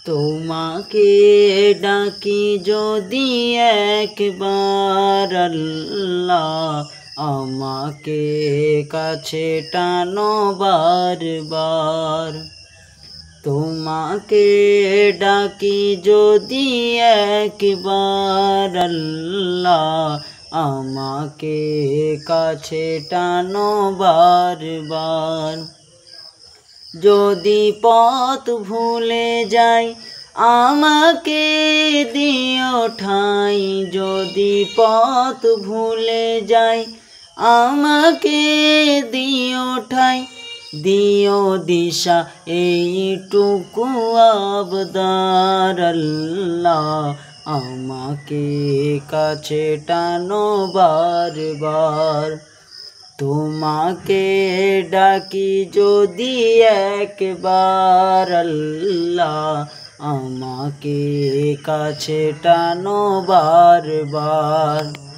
তোমাকে ডাকি যদি একবার আল্লাহ, আমাকে কাছে টানো বারবার। তোমাকে ডাকি যদি একবার আল্লাহ, আমাকে কাছে টানো বারবার। যদি পথ ভুলে যাই আমাকে দিও ঠাঁই, যদি পথ ভুলে যাই আমাকে দিও ঠাঁই। দিও দিশা এইটুকু আবদার আল্লাহ, আমাকে কাছে টানো বারবার। তোমাকে ডাকি যদি একবার আল্লাহ, আমাকে কাছে টানো বারবার।